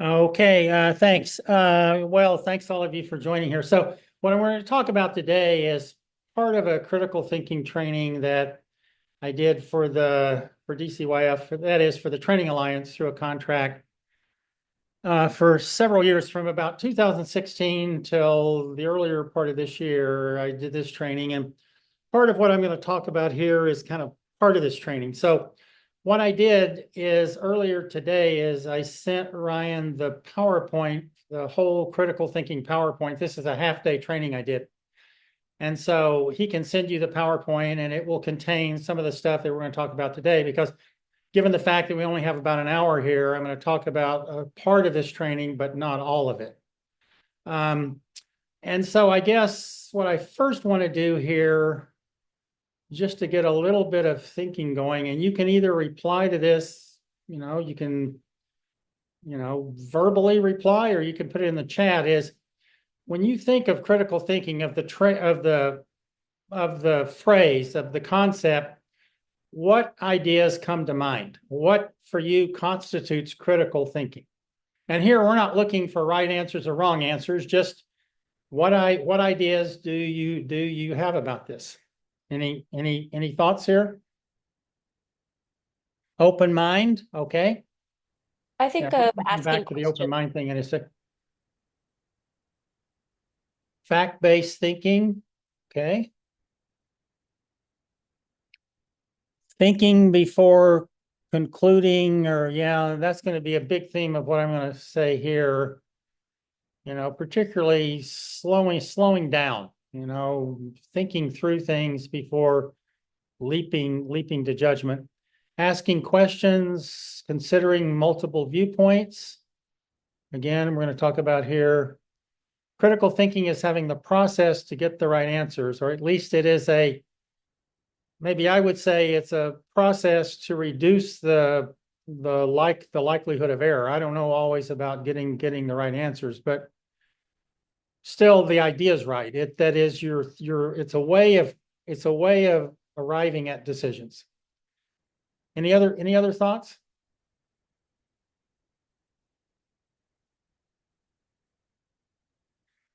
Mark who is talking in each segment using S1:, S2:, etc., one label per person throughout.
S1: Okay, thanks. Well, thanks all of you for joining here. So what I'm going to talk about today is part of a critical thinking training that I did for DCYF, that is for the Training Alliance through a contract for several years from about 2016 till the earlier part of this year. I did this training, and part of what I'm going to talk about here is kind of part of this training. So what I did is earlier today is I sent Ryan the PowerPoint, the whole critical thinking PowerPoint. This is a half-day training I did. And so he can send you the PowerPoint, and it will contain some of the stuff that we're going to talk about today, because given the fact that we only have about an hour here, I'm going to talk about a part of this training, but not all of it. And so I guess what I first want to do here, just to get a little bit of thinking going, and you can either reply to this, you can, verbally reply, or you can put it in the chat, is when you think of critical thinking, of the phrase, of the concept, what ideas come to mind? What for you constitutes critical thinking? And here we're not looking for right answers or wrong answers, just what ideas do you have about this? Any thoughts here? Open mind, okay.
S2: I
S1: Yeah,
S2: think
S1: we'll
S2: of
S1: come
S2: asking
S1: back to the open
S2: questions.
S1: mind thing in a sec. Fact-based thinking, okay. Thinking before concluding, or yeah, that's going to be a big theme of what I'm going to say here. Particularly slowing down, thinking through things before leaping to judgment, asking questions, considering multiple viewpoints. Again, we're going to talk about here, critical thinking is having the process to get the right answers, or at least it is maybe I would say it's a process to reduce the likelihood of error. I don't know always about getting the right answers, but still the idea is right. That is it's a way of arriving at decisions. Any other thoughts?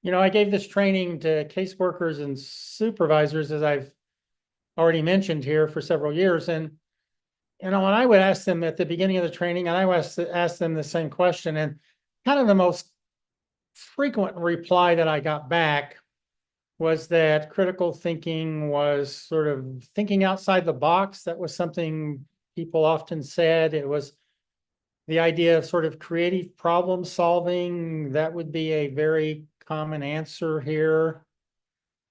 S1: I gave this training to caseworkers and supervisors, as I've already mentioned here, for several years. And, when I would ask them at the beginning of the training, and I would ask them the same question, and kind of the most frequent reply that I got back was that critical thinking was sort of thinking outside the box. That was something people often said. It was the idea of sort of creative problem solving. That would be a very common answer here.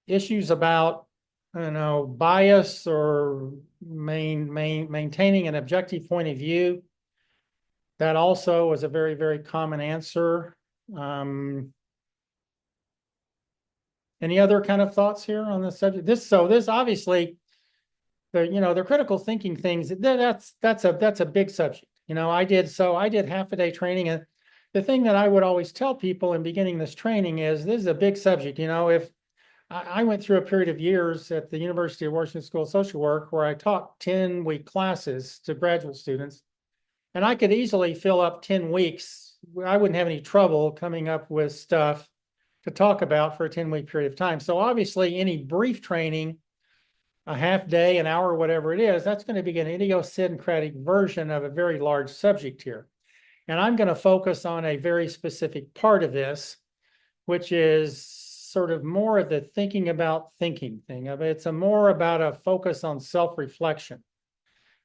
S1: Issues about, I don't know, bias or maintaining an objective point of view. That also was a very, very common answer. Any other kind of thoughts here on this subject? This obviously, the critical thinking things, that's a big subject. I did half a day training, and the thing that I would always tell people in beginning this training is this is a big subject. If I went through a period of years at the University of Washington School of Social Work where I taught 10-week classes to graduate students, and I could easily fill up 10 weeks. I wouldn't have any trouble coming up with stuff to talk about for a 10-week period of time. So obviously any brief training, a half day, an hour, whatever it is, that's going to be an idiosyncratic version of a very large subject here. And I'm going to focus on a very specific part of this, which is sort of more of the thinking about thinking thing. It's more about a focus on self-reflection.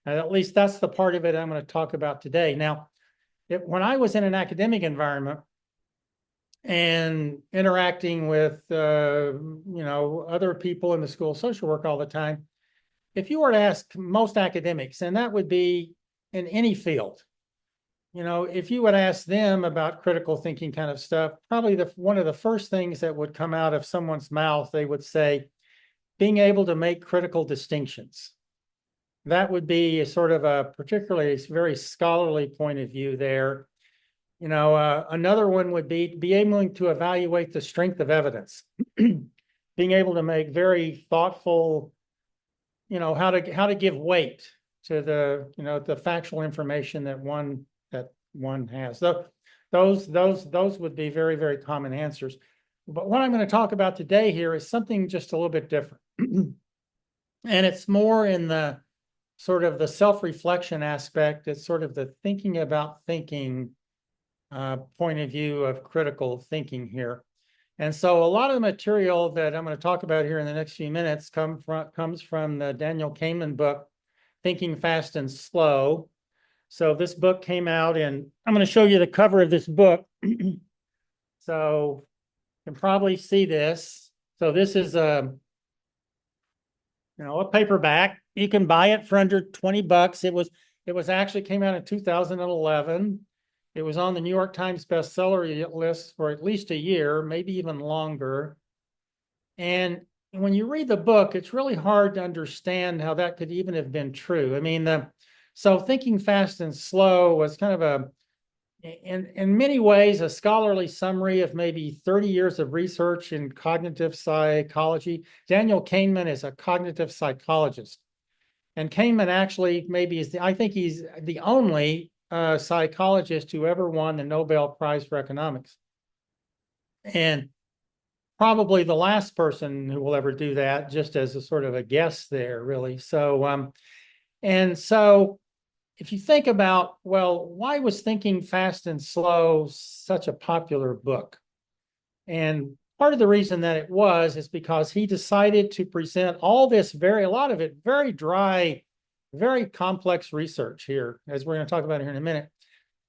S1: And at least that's the part of it I'm going to talk about today. Now, when I was in an academic environment and interacting with other people in the School of Social Work all the time, if you were to ask most academics, and that would be in any field, if you would ask them about critical thinking kind of stuff, probably one of the first things that would come out of someone's mouth, they would say, being able to make critical distinctions. That would be a sort of a particularly very scholarly point of view there. Another one would be able to evaluate the strength of evidence, being able to make very thoughtful, how to give weight to the factual information that one has. So those would be very, very common answers. But what I'm going to talk about today here is something just a little bit different. And it's more in the sort of the self-reflection aspect. It's sort of the thinking about thinking point of view of critical thinking here. And so a lot of the material that I'm going to talk about here in the next few minutes comes from the Daniel Kahneman book, Thinking Fast and Slow. So this book came out, and I'm going to show you the cover of this book. So you can probably see this. So this is a paperback. You can buy it for under 20 bucks. It was actually came out in 2011. It was on the New York Times bestseller list for at least a year, maybe even longer. And when you read the book, it's really hard to understand how that could even have been true. I mean, so Thinking Fast and Slow was kind of in many ways, a scholarly summary of maybe 30 years of research in cognitive psychology. Daniel Kahneman is a cognitive psychologist. And Kahneman actually maybe I think he's the only psychologist who ever won the Nobel Prize for Economics. And probably the last person who will ever do that, just as a sort of a guess there, really. So, and so if you think about, well, why was Thinking Fast and Slow such a popular book? And part of the reason that it was is because he decided to present all this a lot of it, very dry, very complex research here, as we're going to talk about here in a minute.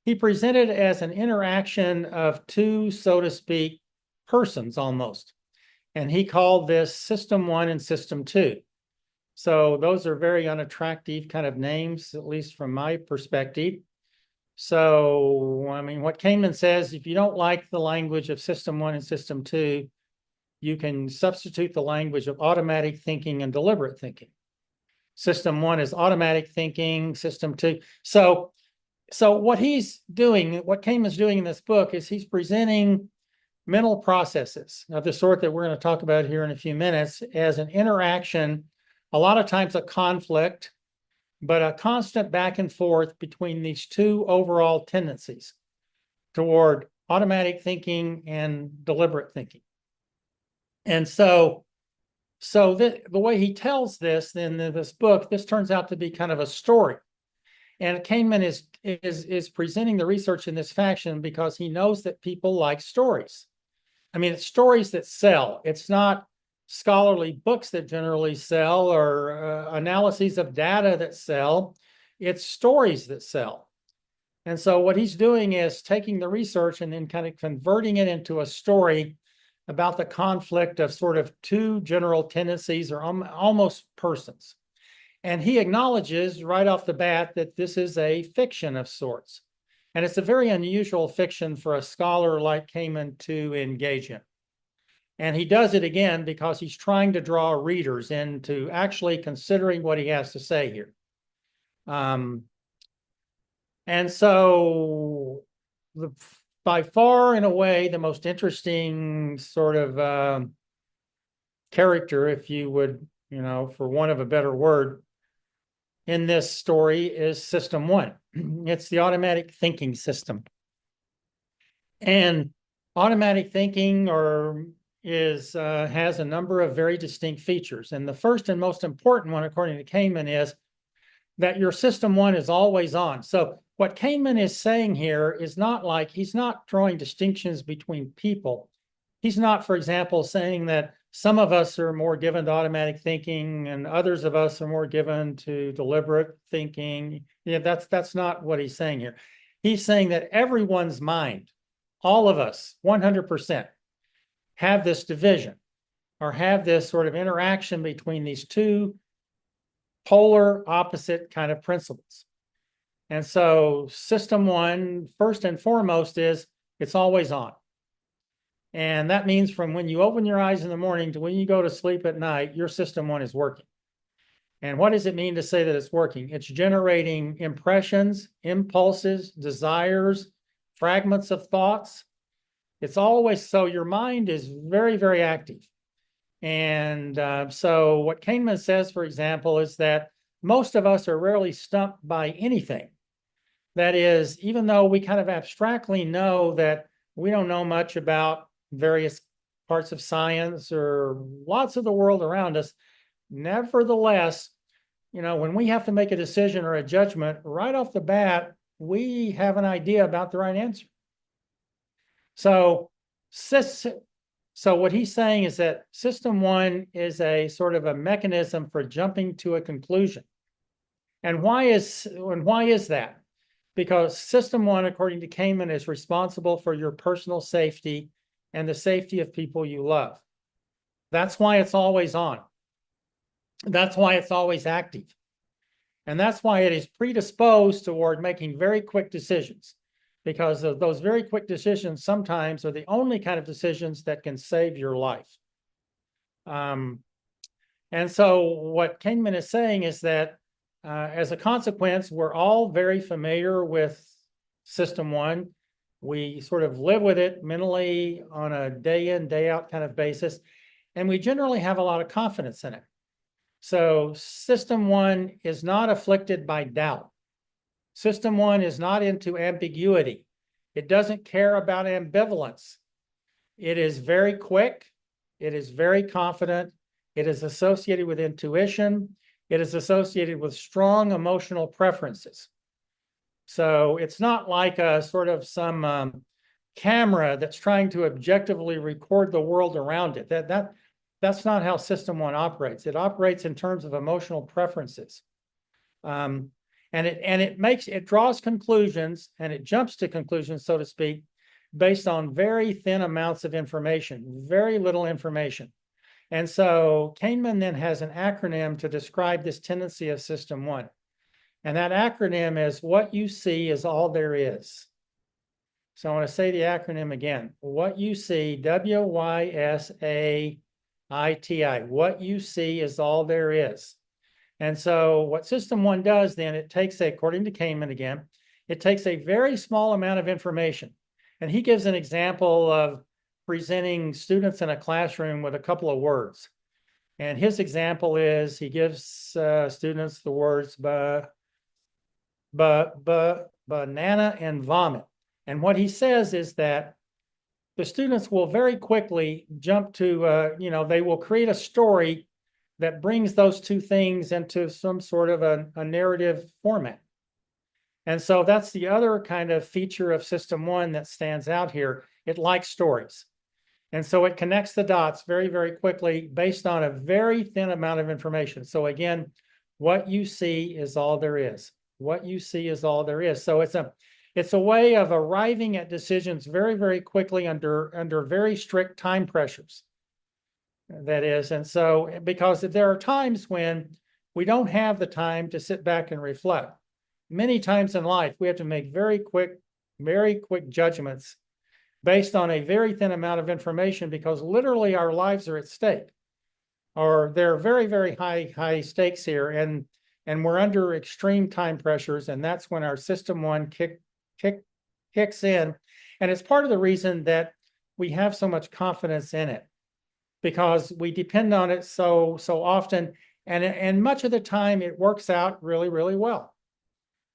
S1: He presented it as an interaction of two, so to speak, persons almost. And he called this System 1 and System 2. So those are very unattractive kind of names, at least from my perspective. So, I mean, what Kahneman says, if you don't like the language of System 1 and System 2, you can substitute the language of automatic thinking and deliberate thinking. System 1 is automatic thinking, System 2. So what he's doing, what Kahneman's doing in this book is he's presenting mental processes of the sort that we're going to talk about here in a few minutes as an interaction, a lot of times a conflict, but a constant back and forth between these two overall tendencies toward automatic thinking and deliberate thinking. And so the way he tells this in this book, this turns out to be kind of a story. And Kahneman is presenting the research in this fashion because he knows that people like stories. I mean, it's stories that sell. It's not scholarly books that generally sell or analyses of data that sell. It's stories that sell. And so what he's doing is taking the research and then kind of converting it into a story about the conflict of sort of two general tendencies or almost persons. And he acknowledges right off the bat that this is a fiction of sorts. And it's a very unusual fiction for a scholar like Kahneman to engage in. And he does it again because he's trying to draw readers into actually considering what he has to say here. And so by far and away, the most interesting sort of character, if you would, for want of a better word, in this story is System 1. It's the automatic thinking system. And automatic thinking has a number of very distinct features. And the first and most important one, according to Kahneman, is that your System 1 is always on. So what Kahneman is saying here is not like, he's not drawing distinctions between people. He's not, for example, saying that some of us are more given to automatic thinking and others of us are more given to deliberate thinking. Yeah, that's not what he's saying here. He's saying that everyone's mind, all of us, 100%, have this division or have this sort of interaction between these two polar opposite kind of principles. And so System 1, first and foremost, is it's always on. And that means from when you open your eyes in the morning to when you go to sleep at night, your System 1 is working. And what does it mean to say that it's working? It's generating impressions, impulses, desires, fragments of thoughts. It's always, so your mind is very, very active. And so what Kahneman says, for example, is that most of us are rarely stumped by anything. That is, even though we kind of abstractly know that we don't know much about various parts of science or lots of the world around us, nevertheless, when we have to make a decision or a judgment, right off the bat, we have an idea about the right answer. So what he's saying is that system one is a sort of a mechanism for jumping to a conclusion. And why is that? Because system one, according to Kahneman, is responsible for your personal safety and the safety of people you love. That's why it's always on. That's why it's always active. And that's why it is predisposed toward making very quick decisions, because of those very quick decisions sometimes are the only kind of decisions that can save your life. And so what Kahneman is saying is that as a consequence, we're all very familiar with system one. We sort of live with it mentally on a day in, day out kind of basis, and we generally have a lot of confidence in it. So system one is not afflicted by doubt. System one is not into ambiguity. It doesn't care about ambivalence. It is very quick. It is very confident. It is associated with intuition. It is associated with strong emotional preferences. So it's not like a sort of some camera that's trying to objectively record the world around it. That's not how system one operates. It operates in terms of emotional preferences. And it draws conclusions, and it jumps to conclusions, so to speak, based on very thin amounts of information, very little information. And so Kahneman then has an acronym to describe this tendency of system one. And that acronym is what you see is all there is. So I want to say the acronym again. What you see, WYSAITI. What you see is all there is. And so what system one does then, it takes, according to Kahneman again, it takes a very small amount of information. And he gives an example of presenting students in a classroom with a couple of words. And his example is he gives students the words banana and vomit. And what he says is that the students will very quickly jump to, they will create a story that brings those two things into some sort of a narrative format. And so that's the other kind of feature of system one that stands out here. It likes stories. And so it connects the dots very, very quickly based on a very thin amount of information. So again, what you see is all there is. What you see is all there is. So it's a way of arriving at decisions very, very quickly under very strict time pressures. That is, and so because there are times when we don't have the time to sit back and reflect. Many times in life, we have to make very quick judgments based on a very thin amount of information, because literally our lives are at stake, or there are very, very high stakes here, and we're under extreme time pressures, and that's when our system one kicks in, and it's part of the reason that we have so much confidence in it, because we depend on it so often, and much of the time it works out really, really well.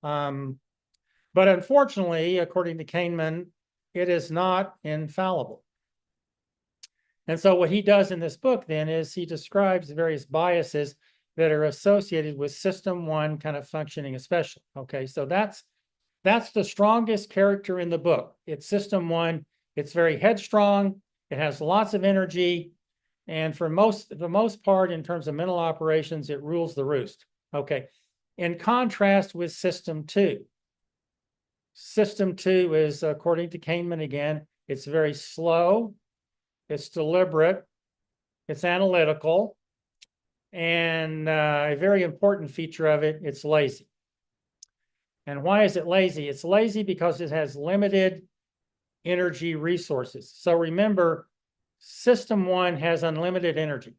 S1: But unfortunately, according to Kahneman, it is not infallible. And so what he does in this book then is he describes various biases that are associated with system one kind of functioning especially. Okay, so that's the strongest character in the book. It's system one. It's very headstrong. It has lots of energy. And for the most part, in terms of mental operations, it rules the roost. Okay, in contrast with system two. System two is, according to Kahneman again, it's very slow, it's deliberate, it's analytical, and a very important feature of it, it's lazy. And why is it lazy? It's lazy because it has limited energy resources. So remember, system one has unlimited energy.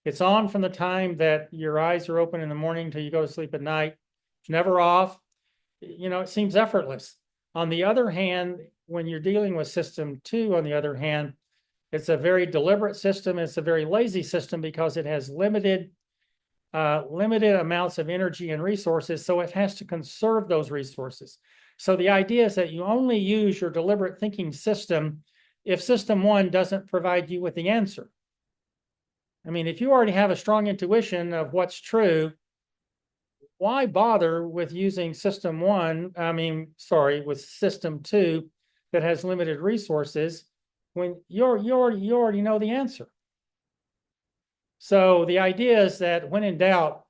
S1: It's on from the time that your eyes are open in the morning until you go to sleep at night. It's never off. It seems effortless. On the other hand, when you're dealing with system two, on the other hand, it's a very deliberate system. It's a very lazy system because it has limited limited amounts of energy and resources, so it has to conserve those resources. So the idea is that you only use your deliberate thinking system if system one doesn't provide you with the answer. I mean, if you already have a strong intuition of what's true, why bother with using system one, with system two that has limited resources when you already know the answer? So the idea is that when in doubt,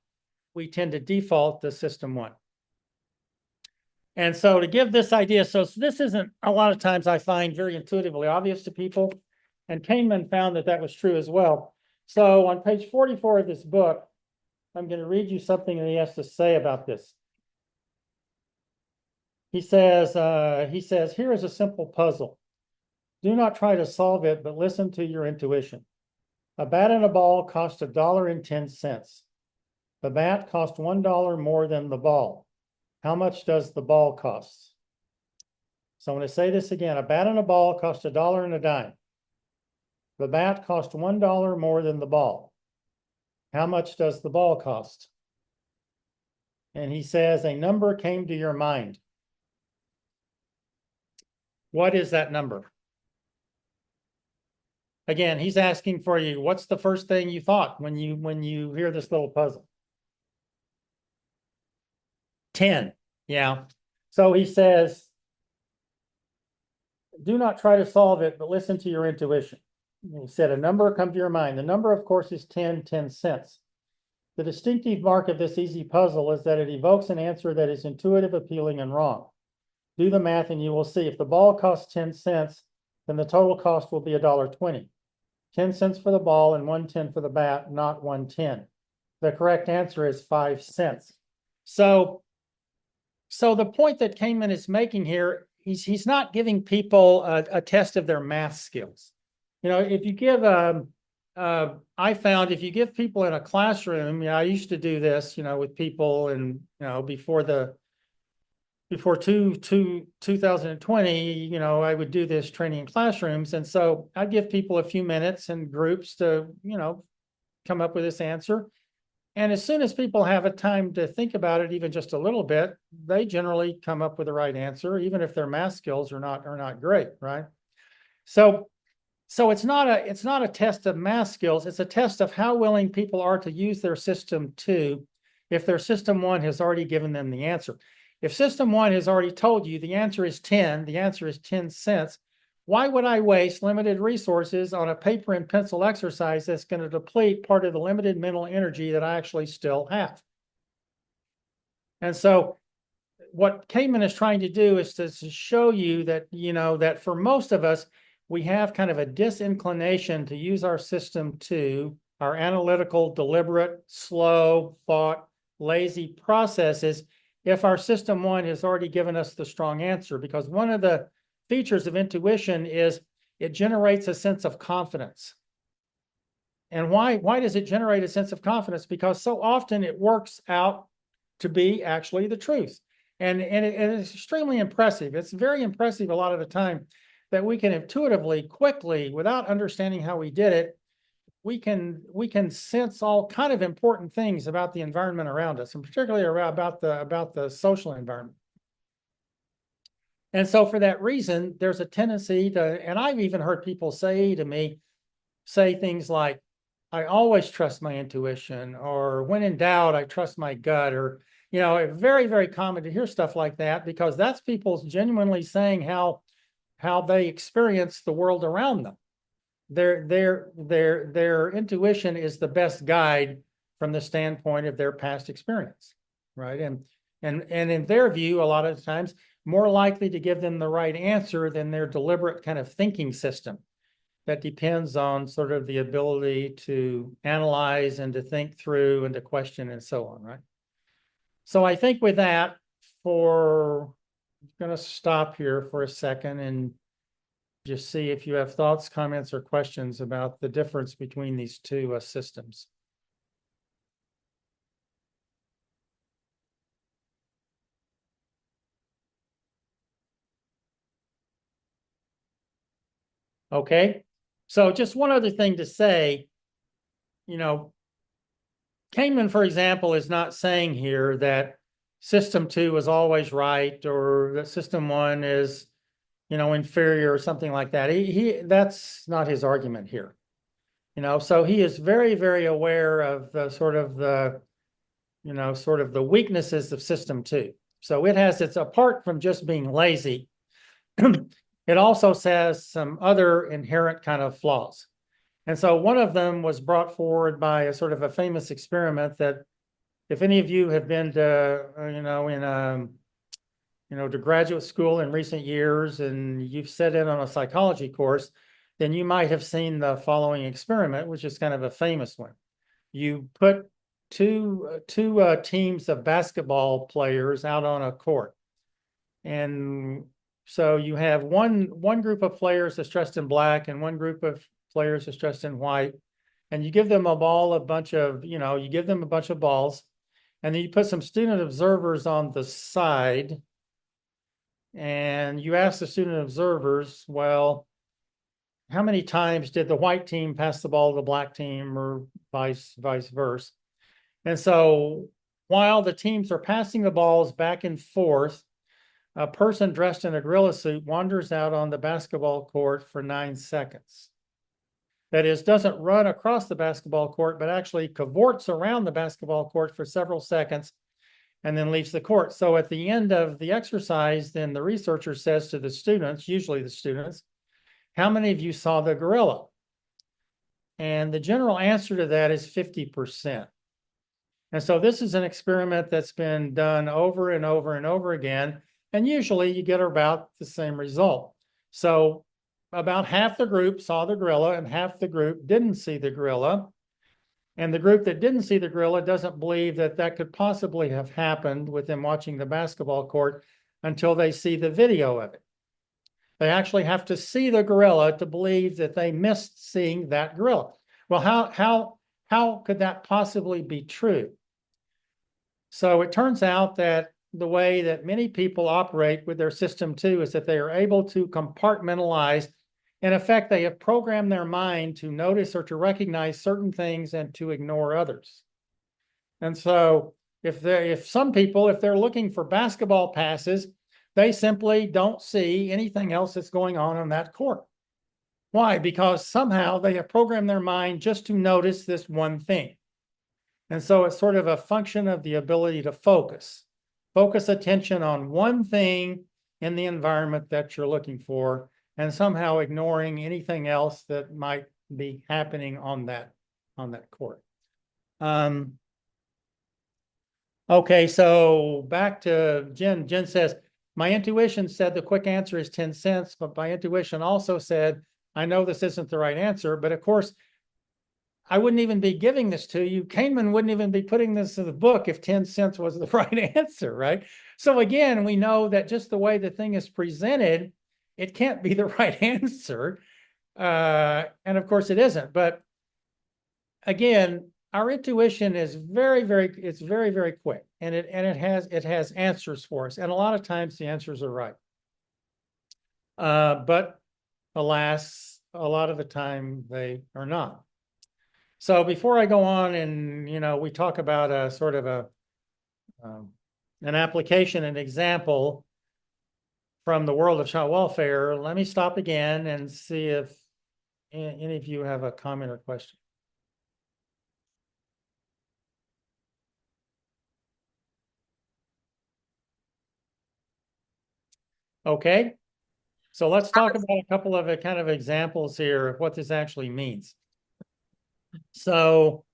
S1: we tend to default to system one. And so to give this idea, so this isn't a lot of times I find very intuitively obvious to people, and Kahneman found that that was true as well. So on page 44 of this book, I'm going to read you something that he has to say about this. He says, here is a simple puzzle. Do not try to solve it, but listen to your intuition. A bat and a ball cost $1.10. The bat cost $1 more than the ball. How much does the ball cost? So I'm going to say this again. A bat and a ball cost $1 and a dime. The bat cost $1 more than the ball. How much does the ball cost? And he says, a number came to your mind. What is that number? Again, he's asking for you, what's the first thing you thought when you hear this little puzzle? 10, yeah. So he says, do not try to solve it, but listen to your intuition. He said, a number come to your mind. The number, of course, is 10 cents. The distinctive mark of this easy puzzle is that it evokes an answer that is intuitive, appealing, and wrong. Do the math and you will see. If the ball costs 10 cents, then the total cost will be $1.20. 10 cents for the ball and 1.10 for the bat, not 1.10. The correct answer is 5 cents. So the point that Kahneman is making here, he's not giving people a test of their math skills. You know, if you give I found if you give people in a classroom, I used to do this, with people, and before 2020, I would do this training in classrooms, and so I'd give people a few minutes and groups to come up with this answer. And as soon as people have a time to think about it, even just a little bit, they generally come up with the right answer, even if their math skills are not great, right? So it's not a test of math skills. It's a test of how willing people are to use their system two, if their system one has already given them the answer. If system one has already told you the answer is 10, the answer is 10 cents, why would I waste limited resources on a paper and pencil exercise that's going to deplete part of the limited mental energy that I actually still have? And so what Kahneman is trying to do is to show you that, that for most of us, we have kind of a disinclination to use our system two, our analytical, deliberate, slow thought, lazy processes, if our system one has already given us the strong answer. Because one of the features of intuition is it generates a sense of confidence. And why does it generate a sense of confidence? Because so often it works out to be actually the truth. And it's extremely impressive. It's very impressive a lot of the time that we can intuitively, quickly, without understanding how we did it, we can sense all kind of important things about the environment around us, and particularly about the social environment. And so for that reason, there's a tendency to, and I've even heard people say things like, I always trust my intuition, or when in doubt, I trust my gut, or, very, very common to hear stuff like that, because that's people genuinely saying how they experience the world around them. Their intuition is the best guide from the standpoint of their past experience, right? And in their view, a lot of times, more likely to give them the right answer than their deliberate kind of thinking system that depends on sort of the ability to analyze and to think through and to question and so on, right? So I think with that, I'm going to stop here for a second and just see if you have thoughts, comments, or questions about the difference between these two systems. Okay, so just one other thing to say, Kahneman, for example, is not saying here that system 2 is always right or that system 1 is, inferior or something like that. That's not his argument here. So he is very, very aware of the sort of the weaknesses of system 2. So it's apart from just being lazy, it also says some other inherent kind of flaws. And so one of them was brought forward by a sort of a famous experiment that if any of you have been to, to graduate school in recent years and you've sat in on a psychology course, then you might have seen the following experiment, which is kind of a famous one. You put two teams of basketball players out on a court. And so you have one group of players that's dressed in black and one group of players that's dressed in white. And you give them you give them a bunch of balls. And then you put some student observers on the side. And you ask the student observers, well, how many times did the white team pass the ball to the black team or vice versa? And so while the teams are passing the balls back and forth, a person dressed in a gorilla suit wanders out on the basketball court for 9 seconds. That is, doesn't run across the basketball court, but actually cavorts around the basketball court for several seconds and then leaves the court. So at the end of the exercise, then the researcher says to the students, usually the students, how many of you saw the gorilla? And the general answer to that is 50%. And so this is an experiment that's been done over and over and over again. And usually you get about the same result. So about half the group saw the gorilla and half the group didn't see the gorilla. And the group that didn't see the gorilla doesn't believe that could possibly have happened with them watching the basketball court until they see the video of it. They actually have to see the gorilla to believe that they missed seeing that gorilla. Well, how could that possibly be true? So it turns out that the way that many people operate with their system 2 is that they are able to compartmentalize. In effect, they have programmed their mind to notice or to recognize certain things and to ignore others. And so if some people, if they're looking for basketball passes, they simply don't see anything else that's going on that court. Why? Because somehow they have programmed their mind just to notice this one thing. And so it's sort of a function of the ability to focus attention on one thing in the environment that you're looking for, and somehow ignoring anything else that might be happening on that court. Okay, so back to Jen. Jen says, my intuition said the quick answer is 10 cents, but my intuition also said, I know this isn't the right answer, but of course, I wouldn't even be giving this to you. Kahneman wouldn't even be putting this in the book if 10 cents was the right answer, right? So again, we know that just the way the thing is presented, it can't be the right answer. And of course it isn't. But again, our intuition is very, very quick. And it has answers for us. And a lot of times the answers are right. But alas, a lot of the time they are not. So before I go on and, we talk about a sort of an application, an example from the world of child welfare, let me stop again and see if any of you have a comment or question. Okay, so let's talk about a couple of kind of examples here of what this actually means. So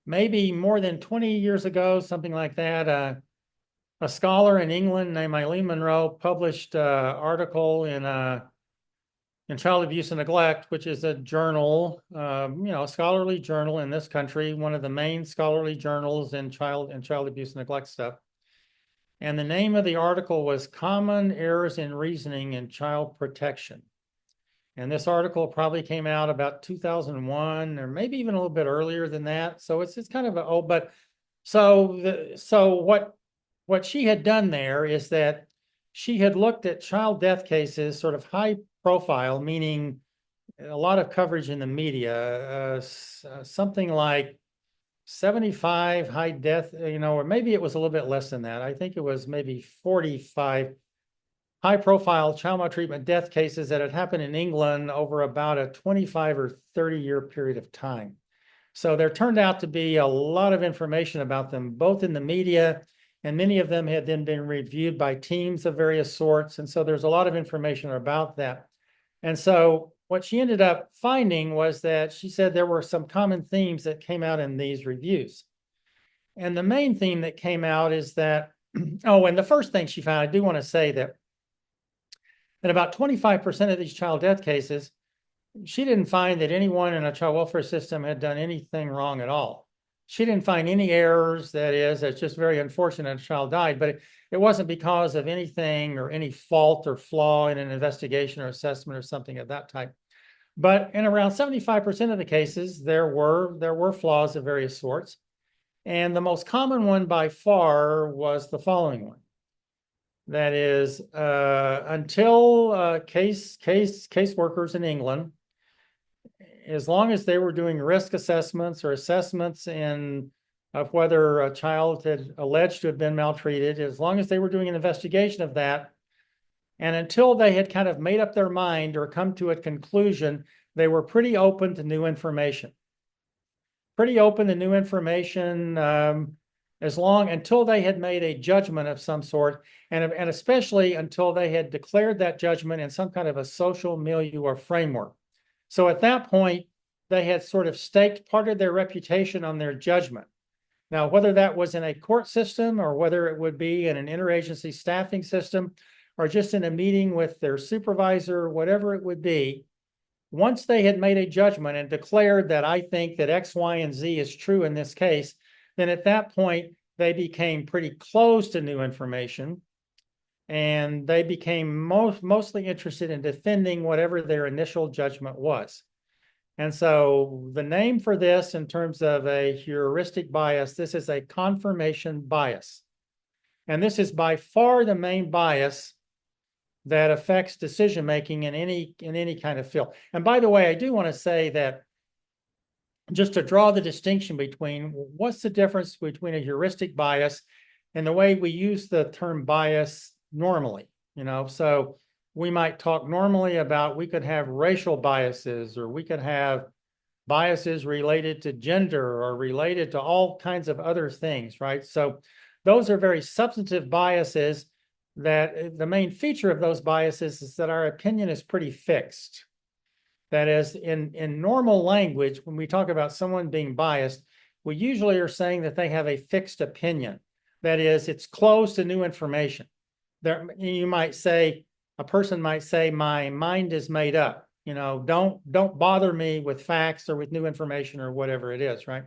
S1: maybe more than 20 years ago, something like that, a scholar in England named Eileen Monroe published an article in Child Abuse and Neglect, which is a journal, a scholarly journal in this country, one of the main scholarly journals in child abuse and neglect stuff. And the name of the article was Common Errors in Reasoning in Child Protection. And this article probably came out about 2001 or maybe even a little bit earlier than that. So it's kind of old, but so what she had done there is that she had looked at child death cases, sort of high profile, meaning a lot of coverage in the media, something like 75 high death, or maybe it was a little bit less than that. I think it was maybe 45 high profile child maltreatment death cases that had happened in England over about a 25 or 30-year period of time. So there turned out to be a lot of information about them, both in the media, and many of them had then been reviewed by teams of various sorts. And so there's a lot of information about that. And so what she ended up finding was that she said there were some common themes that came out in these reviews. And the main theme that came out is that, oh, and the first thing she found, I do want to say that in about 25% of these child death cases, she didn't find that anyone in a child welfare system had done anything wrong at all. She didn't find any errors. That is, it's just very unfortunate a child died, but it wasn't because of anything or any fault or flaw in an investigation or assessment or something of that type. But in around 75% of the cases, there were flaws of various sorts. And the most common one by far was the following one. That is, until caseworkers in England, as long as they were doing risk assessments or assessments of whether a child had alleged to have been maltreated, as long as they were doing an investigation of that, and until they had kind of made up their mind or come to a conclusion, they were pretty open to new information. Pretty open to new information until they had made a judgment of some sort, and especially until they had declared that judgment in some kind of a social milieu or framework. So at that point, they had sort of staked part of their reputation on their judgment. Now, whether that was in a court system or whether it would be in an interagency staffing system or just in a meeting with their supervisor, whatever it would be, once they had made a judgment and declared that I think that X, Y, and Z is true in this case, then at that point, they became pretty close to new information, and they became mostly interested in defending whatever their initial judgment was. And so the name for this in terms of a heuristic bias, this is a confirmation bias. And this is by far the main bias that affects decision-making in any kind of field. And by the way, I do want to say that just to draw the distinction between what's the difference between a heuristic bias and the way we use the term bias normally, so we might talk normally about, we could have racial biases, or we could have biases related to gender or related to all kinds of other things, right? So those are very substantive biases that the main feature of those biases is that our opinion is pretty fixed. That is, in normal language, when we talk about someone being biased, we usually are saying that they have a fixed opinion. That is, it's closed to new information. You might say, a person might say, my mind is made up. Don't bother me with facts or with new information or whatever it is, right?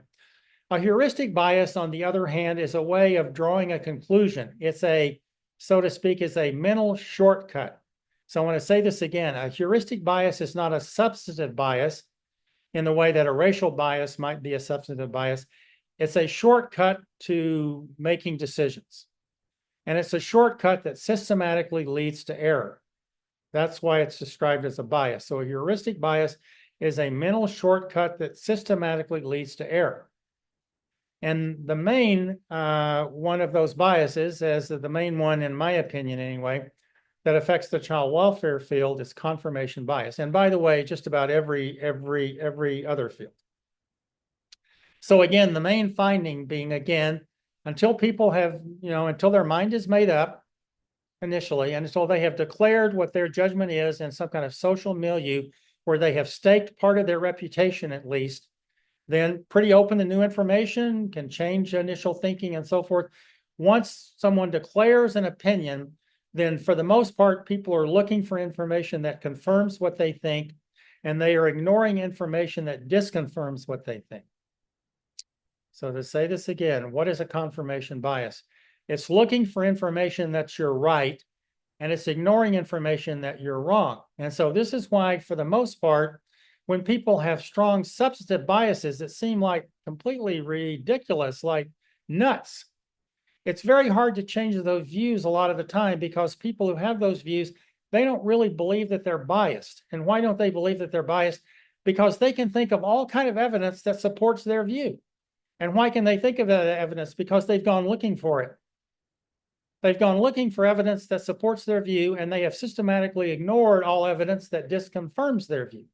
S1: A heuristic bias, on the other hand, is a way of drawing a conclusion. It's so to speak, is a mental shortcut. So I want to say this again, a heuristic bias is not a substantive bias in the way that a racial bias might be a substantive bias. It's a shortcut to making decisions. And it's a shortcut that systematically leads to error. That's why it's described as a bias. So a heuristic bias is a mental shortcut that systematically leads to error. And the main one of those biases, as the main one in my opinion anyway, that affects the child welfare field is confirmation bias. And by the way, just about every other field. So again, the main finding being, again, until people have, until their mind is made up initially, and until they have declared what their judgment is in some kind of social milieu where they have staked part of their reputation at least, then pretty open to new information, can change initial thinking and so forth. Once someone declares an opinion, then for the most part, people are looking for information that confirms what they think, and they are ignoring information that disconfirms what they think. So to say this again, what is a confirmation bias? It's looking for information that you're right, and it's ignoring information that you're wrong. And so this is why, for the most part, when people have strong substantive biases that seem like completely ridiculous, like nuts, it's very hard to change those views a lot of the time, because people who have those views, they don't really believe that they're biased. And why don't they believe that they're biased? Because they can think of all kinds of evidence that supports their view. And why can they think of that evidence? Because they've gone looking for it. They've gone looking for evidence that supports their view, and they have systematically ignored all evidence that disconfirms their view.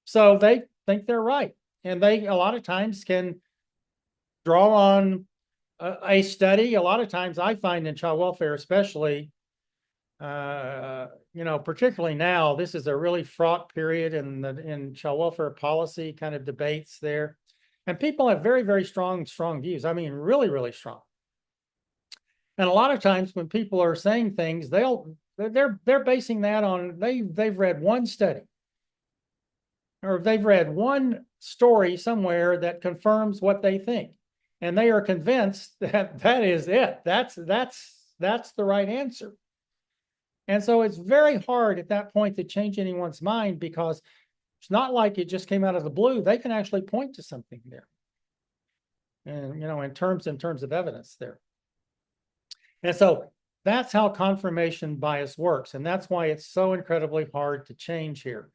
S1: So they think they're right. And they, a lot of times, can draw on a study. A lot of times I find in child welfare, especially, particularly now, this is a really fraught period in child welfare policy kind of debates there. And people have very, very strong views. I mean, really, really strong. And a lot of times when people are saying things, they're basing that on they've read one study, or they've read one story somewhere that confirms what they think, and they are convinced that that is it. That's the right answer. And so it's very hard at that point to change anyone's mind, because it's not like it just came out of the blue. They can actually point to something there, and in terms of evidence there. And so that's how confirmation bias works. And that's why it's so incredibly hard to change here.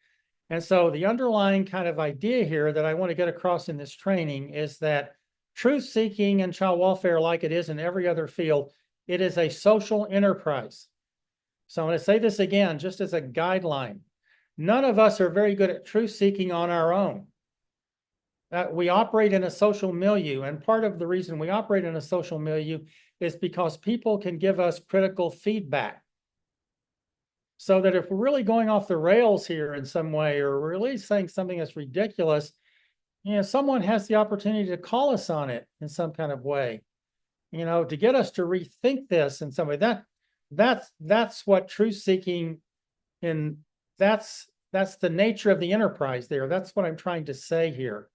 S1: And so the underlying kind of idea here that I want to get across in this training is that truth seeking in child welfare, like it is in every other field, it is a social enterprise. So I'm going to say this again, just as a guideline. None of us are very good at truth seeking on our own. We operate in a social milieu, and part of the reason we operate in a social milieu is because people can give us critical feedback. So that if we're really going off the rails here in some way, or we're really saying something that's ridiculous, someone has the opportunity to call us on it in some kind of way, to get us to rethink this in some way. That's what truth seeking, and that's the nature of the enterprise there. That's what I'm trying to say here.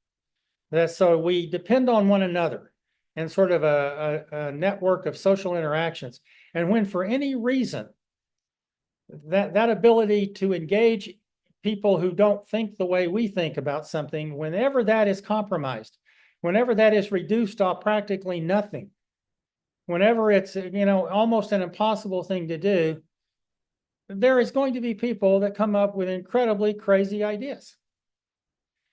S1: That so we depend on one another and sort of a network of social interactions. And when for any reason that ability to engage people who don't think the way we think about something, whenever that is compromised, whenever that is reduced to practically nothing, whenever it's almost an impossible thing to do, there is going to be people that come up with incredibly crazy ideas.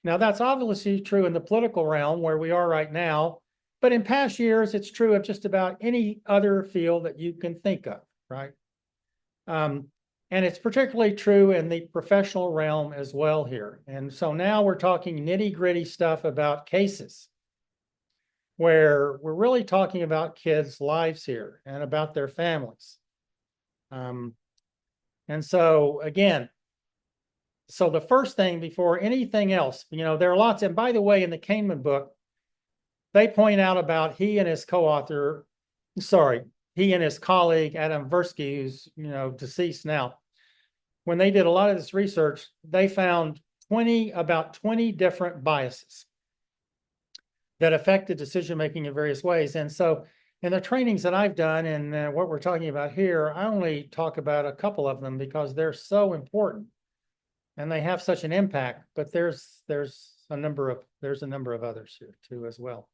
S1: Now, that's obviously true in the political realm where we are right now, but in past years, it's true of just about any other field that you can think of, right? And it's particularly true in the professional realm as well here. And so now we're talking nitty-gritty stuff about cases where we're really talking about kids' lives here and about their families. And so again, so the first thing before anything else, there are lots, and by the way, in the Kahneman book, they point out about he and his colleague, Adam Tversky, who's, deceased now. When they did a lot of this research, they found about 20 different biases that affected decision-making in various ways. And so in the trainings that I've done and what we're talking about here, I only talk about a couple of them because they're so important and they have such an impact, but there's a number of others here too as well.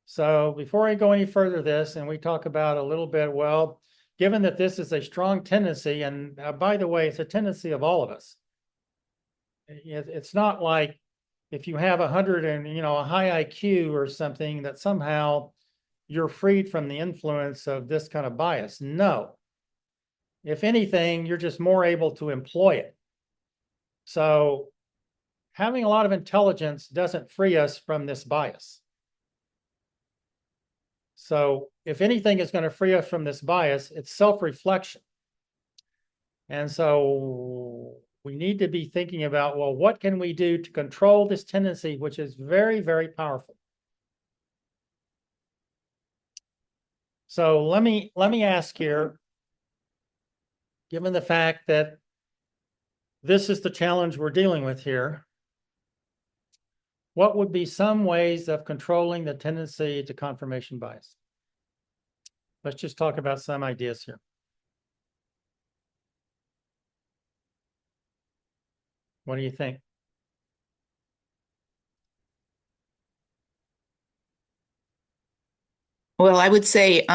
S1: So before I go any further this, and we talk about a little bit, well, given that this is a strong tendency, and by the way, it's a tendency of all of us. It's not like if you have 100 and, a high IQ or something that somehow you're freed from the influence of this kind of bias. No. If anything, you're just more able to employ it. So having a lot of intelligence doesn't free us from this bias. So if anything is going to free us from this bias, it's self-reflection. And so we need to be thinking about, well, what can we do to control this tendency, which is very, very powerful? So let me ask here, given the fact that this is the challenge we're dealing with here, what would be some ways of controlling the tendency to confirmation bias? Let's just talk about some ideas here. What do you think?
S2: Well, I would say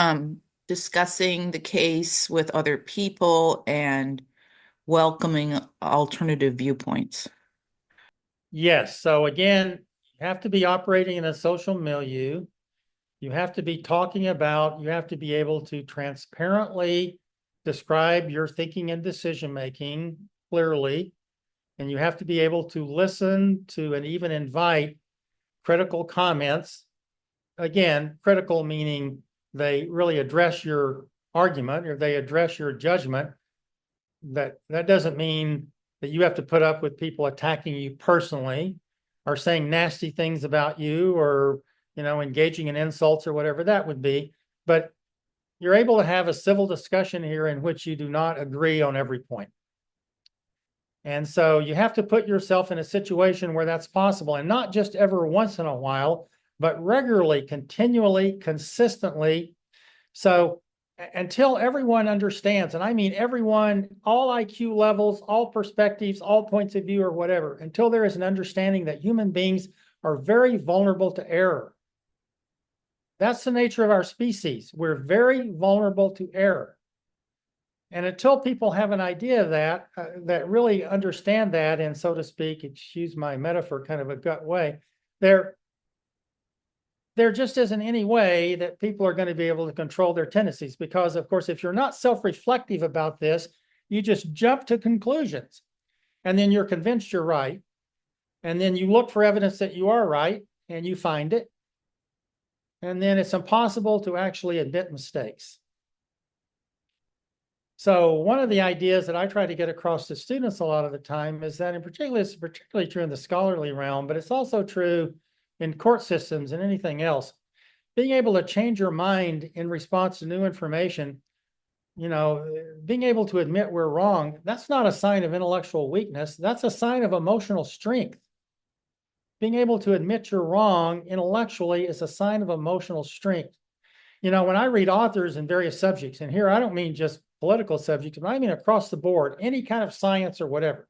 S2: discussing the case with other people and welcoming alternative viewpoints.
S1: Yes. So again, You have to be operating in a social milieu. You have to be talking about, you have to be able to transparently describe your thinking and decision-making clearly. And you have to be able to listen to and even invite critical comments. Again, critical meaning they really address your argument or they address your judgment. That doesn't mean that you have to put up with people attacking you personally or saying nasty things about you or, you know, engaging in insults or whatever that would be. But you're able to have a civil discussion here in which you do not agree on every point. And so you have to put yourself in a situation where that's possible, and not just every once in a while, but regularly, continually, consistently. So until everyone understands, and I mean everyone, all IQ levels, all perspectives, all points of view or whatever, until there is an understanding that human beings are very vulnerable to error. That's the nature of our species. We're very vulnerable to error. And until people have an idea of that, that really understand that, and so to speak, excuse my metaphor, kind of a gut way, there just isn't any way that people are going to be able to control their tendencies. Because, of course, if you're not self-reflective about this, you just jump to conclusions. And then you're convinced you're right. And then you look for evidence that you are right, and you find it. And then it's impossible to actually admit mistakes. So one of the ideas that I try to get across to students a lot of the time is that, in particular, it's particularly true in the scholarly realm, but it's also true in court systems and anything else. Being able to change your mind in response to new information, you know, being able to admit we're wrong, that's not a sign of intellectual weakness. That's a sign of emotional strength. Being able to admit you're wrong intellectually is a sign of emotional strength. You know, when I read authors in various subjects, and here I don't mean just political subjects, but I mean across the board, any kind of science or whatever.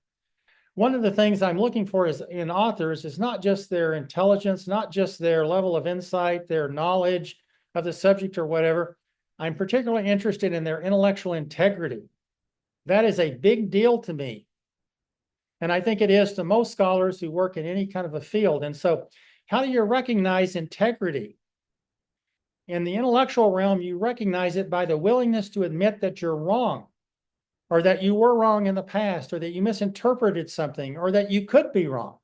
S1: One of the things I'm looking for is in authors is not just their intelligence, not just their level of insight, their knowledge of the subject or whatever. I'm particularly interested in their intellectual integrity. That is a big deal to me. And I think it is to most scholars who work in any kind of a field. And so how do you recognize integrity? In the intellectual realm, you recognize it by the willingness to admit that you're wrong, or that you were wrong in the past, or that you misinterpreted something, or that you could be wrong.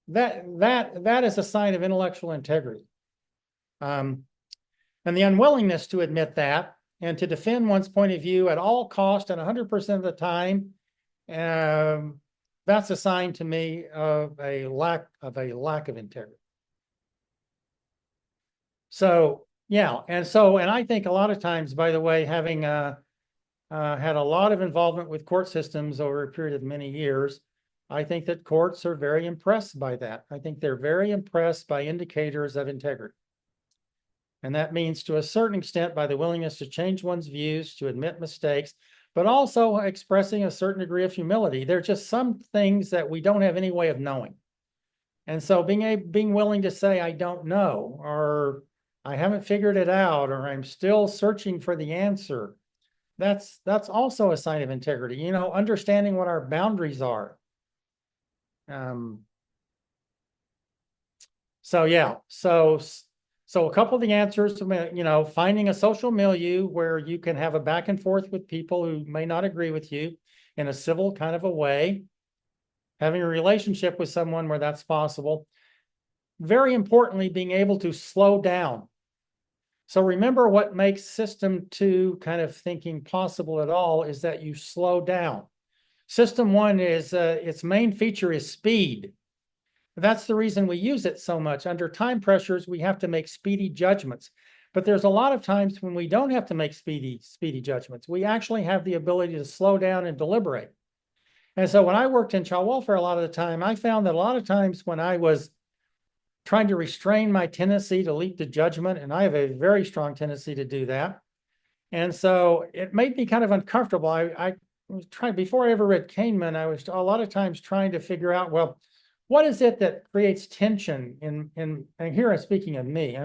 S1: That is a sign of intellectual integrity. And the unwillingness to admit that and to defend one's point of view at all cost and 100% of the time, that's a sign to me of a lack of integrity. So, yeah, and I think a lot of times, by the way, having had a lot of involvement with court systems over a period of many years, I think that courts are very impressed by that. I think they're very impressed by indicators of integrity. And that means, to a certain extent, by the willingness to change one's views, to admit mistakes, but also expressing a certain degree of humility. There are just some things that we don't have any way of knowing. And so being willing to say, I don't know, or I haven't figured it out, or I'm still searching for the answer, that's also a sign of integrity. You know, understanding what our boundaries are. So yeah, so a couple of the answers, you know, finding a social milieu where you can have a back and forth with people who may not agree with you in a civil kind of a way, having a relationship with someone where that's possible. Very importantly, being able to slow down. So remember, what makes system 2 kind of thinking possible at all is that you slow down. System 1 is, its main feature is speed. That's the reason we use it so much. Under time pressures, we have to make speedy judgments. But there's a lot of times when we don't have to make speedy judgments. We actually have the ability to slow down and deliberate. And so when I worked in child welfare a lot of the time, I found that a lot of times when I was trying to restrain my tendency to leap to judgment, and I have a very strong tendency to do that. And so it made me kind of uncomfortable. I was trying, before I ever read Kahneman, I was a lot of times trying to figure out, well, what is it that creates tension and here I'm speaking of me,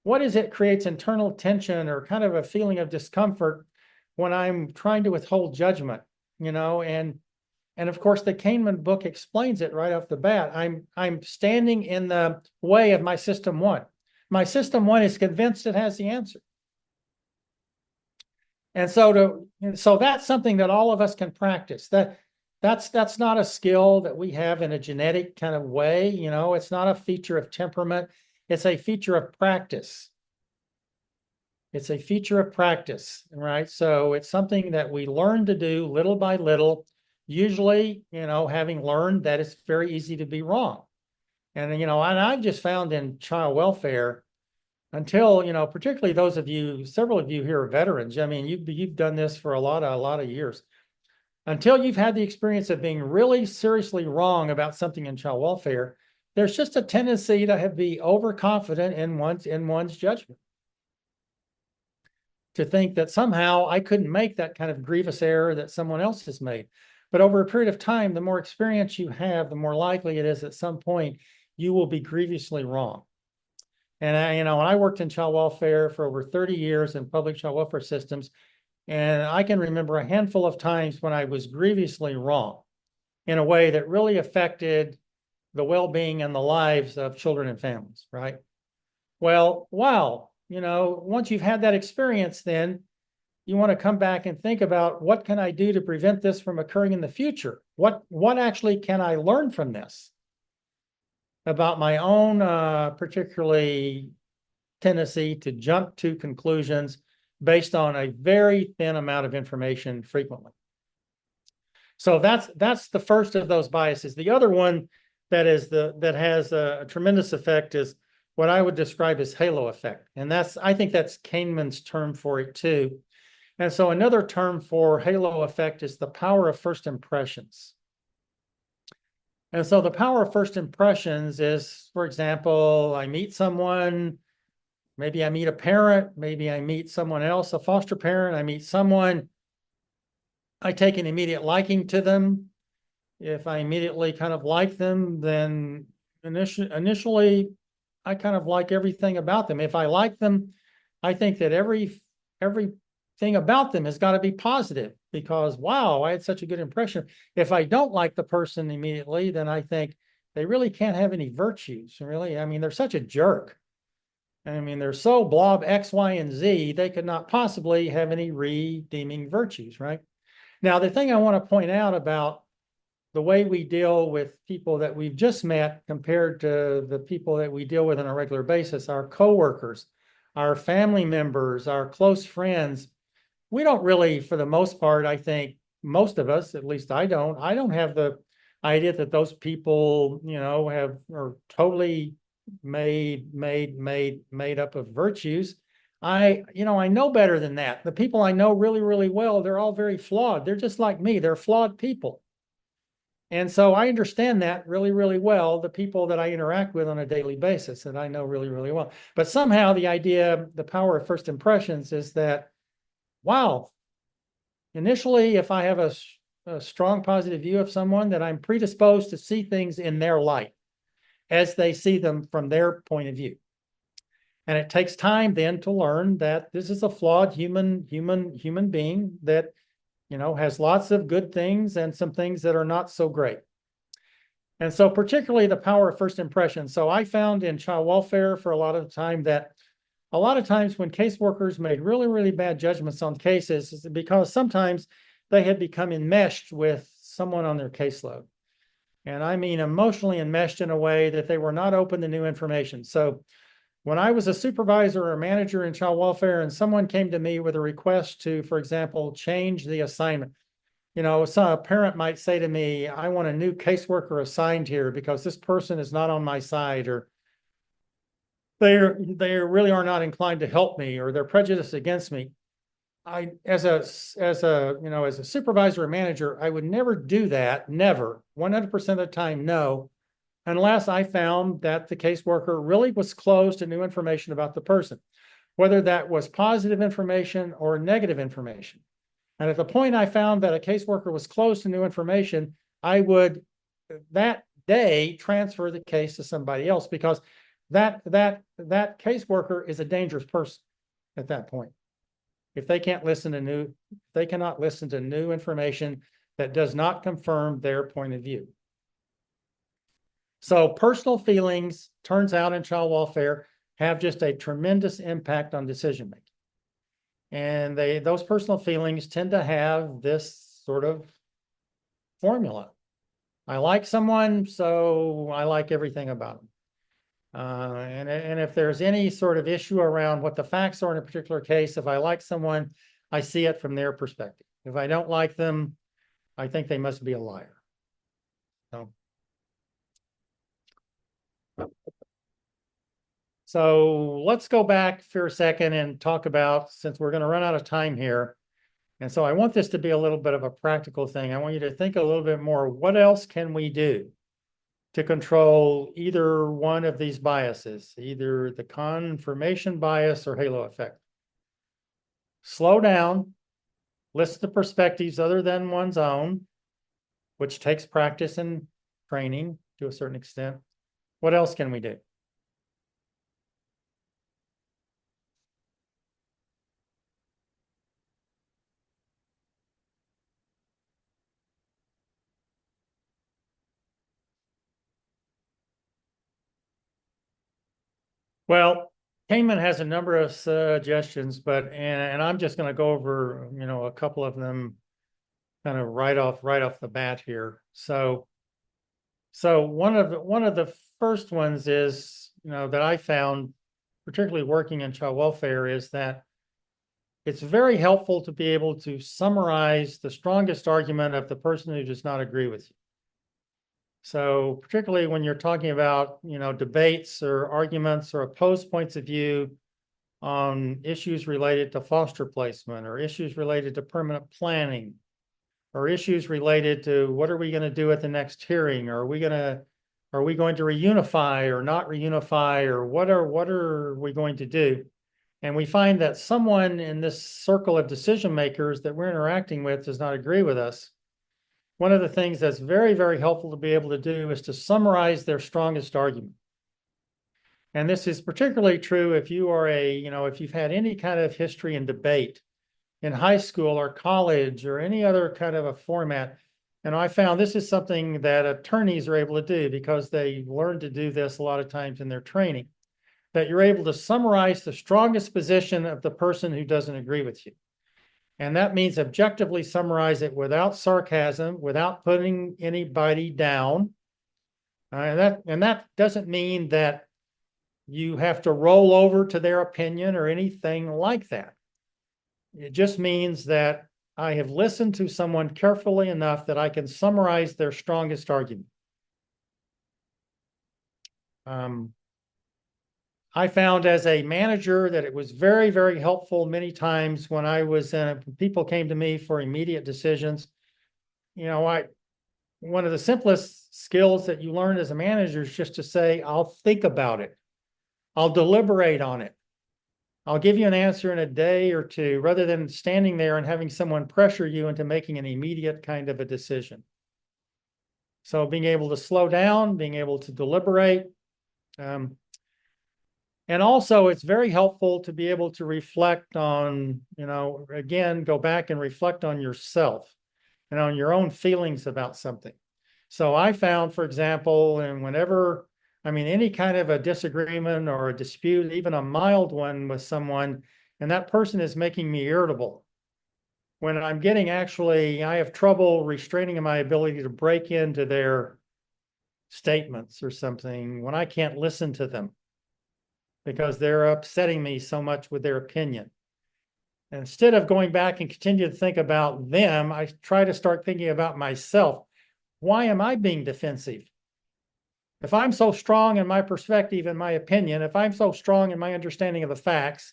S1: what is it creates internal tension or kind of a feeling of discomfort when I'm trying to withhold judgment, you know? And And of course, the Kahneman book explains it right off the bat. I'm standing in the way of my system one. My system one is convinced it has the answer. And so that's something that all of us can practice. That's not a skill that we have in a genetic kind of way. It's not a feature of temperament. It's a feature of practice. It's a feature of practice, right? So it's something that we learn to do little by little, usually, having learned that it's very easy to be wrong. And, and I've just found in child welfare, until, particularly those of you, several of you here are veterans. I mean, you've done this for a lot of years. Until you've had the experience of being really seriously wrong about something in child welfare, there's just a tendency to be overconfident in one's judgment. To think that somehow I couldn't make that kind of grievous error that someone else has made. But over a period of time, the more experience you have, the more likely it is at some point you will be grievously wrong. And when I worked in child welfare for over 30 years in public child welfare systems, and I can remember a handful of times when I was grievously wrong in a way that really affected the well-being and the lives of children and families, right? Well, wow, once you've had that experience, then you want to come back and think about, what can I do to prevent this from occurring in the future? What actually can I learn from this about my own particularly tendency to jump to conclusions based on a very thin amount of information frequently. So that's the first of those biases. The other one that has a tremendous effect is what I would describe as halo effect. And I think that's Kahneman's term for it too. And so another term for halo effect is the power of first impressions. And so the power of first impressions is, for example, I meet someone, maybe I meet a parent, maybe I meet someone else, a foster parent, I meet someone, I take an immediate liking to them. If I immediately kind of like them, then initially I kind of like everything about them. If I like them, I think that everything about them has got to be positive, because, wow, I had such a good impression. If I don't like the person immediately, then I think they really can't have any virtues, really. I mean, they're such a jerk. I mean, they're so blob X, Y, and Z, they could not possibly have any redeeming virtues, right? Now, the thing I want to point out about the way we deal with people that we've just met compared to the people that we deal with on a regular basis, our coworkers, our family members, our close friends, we don't really, for the most part, I think most of us, at least I don't have the idea that those people, are totally made up of virtues. I know better than that. The people I know really, really well, they're all very flawed. They're just like me. They're flawed people. And so I understand that really, really well, the people that I interact with on a daily basis, that I know really, really well. But somehow the power of first impressions is that, wow, initially, if I have a strong positive view of someone, that I'm predisposed to see things in their light as they see them from their point of view. And it takes time then to learn that this is a flawed human being that, has lots of good things and some things that are not so great. And so particularly the power of first impression. So I found in child welfare for a lot of the time that a lot of times when caseworkers made really, really bad judgments on cases, is because sometimes they had become enmeshed with someone on their caseload. And I mean emotionally enmeshed in a way that they were not open to new information. So when I was a supervisor or manager in child welfare and someone came to me with a request to, for example, change the assignment, so a parent might say to me, I want a new caseworker assigned here because this person is not on my side, or they really are not inclined to help me, or they're prejudiced against me. As a supervisor or manager, I would never do that, never, 100% of the time, no, unless I found that the caseworker really was closed to new information about the person, whether that was positive information or negative information. And at the point I found that a caseworker was closed to new information, I would that day transfer the case to somebody else, because that caseworker is a dangerous person at that point. If they cannot listen to new information that does not confirm their point of view. So personal feelings, turns out in child welfare, have just a tremendous impact on decision making. And those personal feelings tend to have this sort of formula. I like someone, so I like everything about them. And if there's any sort of issue around what the facts are in a particular case, if I like someone, I see it from their perspective. If I don't like them, I think they must be a liar. So let's go back for a second and talk about, since we're going to run out of time here. And so I want this to be a little bit of a practical thing. I want you to think a little bit more, what else can we do to control either one of these biases, either the confirmation bias or halo effect? Slow down, listen to perspectives other than one's own, which takes practice and training to a certain extent. What else can we do? Well, Kahneman has a number of suggestions, and I'm just going to go over, a couple of them kind of right off the bat here. So one of the first ones is, that I found, particularly working in child welfare, is that it's very helpful to be able to summarize the strongest argument of the person who does not agree with you. So particularly when you're talking about, debates or arguments or opposed points of view on issues related to foster placement or issues related to permanent planning or issues related to what are we going to do at the next hearing? Are we going to reunify or not reunify, or what are we going to do? And we find that someone in this circle of decision makers that we're interacting with does not agree with us. One of the things that's very, very helpful to be able to do is to summarize their strongest argument. And this is particularly true if you are if you've had any kind of history in debate in high school or college or any other kind of a format. And I found this is something that attorneys are able to do because they learn to do this a lot of times in their training, that you're able to summarize the strongest position of the person who doesn't agree with you. And that means objectively summarize it without sarcasm, without putting anybody down. And that doesn't mean that you have to roll over to their opinion or anything like that. It just means that I have listened to someone carefully enough that I can summarize their strongest argument. I found as a manager that it was very, very helpful many times when I was people came to me for immediate decisions. One of the simplest skills that you learn as a manager is just to say, I'll think about it. I'll deliberate on it. I'll give you an answer in a day or two, rather than standing there and having someone pressure you into making an immediate kind of a decision. So being able to slow down, being able to deliberate. And also it's very helpful to be able to reflect on, again, go back and reflect on yourself and on your own feelings about something. So I found, for example, and whenever, any kind of a disagreement or a dispute, even a mild one with someone, and that person is making me irritable, when I'm I have trouble restraining my ability to break into their statements or something, when I can't listen to them because they're upsetting me so much with their opinion. And instead of going back and continue to think about them, I try to start thinking about myself. Why am I being defensive? If I'm so strong in my perspective and my opinion, if I'm so strong in my understanding of the facts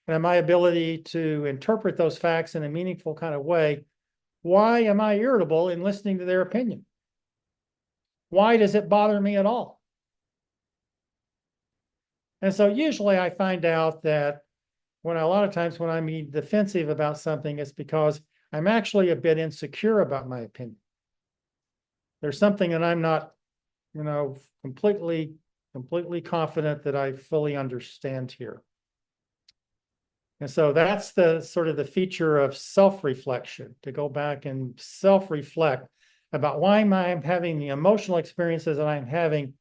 S1: and in my ability to interpret those facts in a meaningful kind of way, why am I irritable in listening to their opinion? Why does it bother me at all? And so usually I find out that a lot of times when I'm being defensive about something, it's because I'm actually a bit insecure about my opinion. There's something that I'm not, completely confident that I fully understand here. And so that's the sort of the feature of self-reflection, to go back and self-reflect about why am I having the emotional experiences that I'm having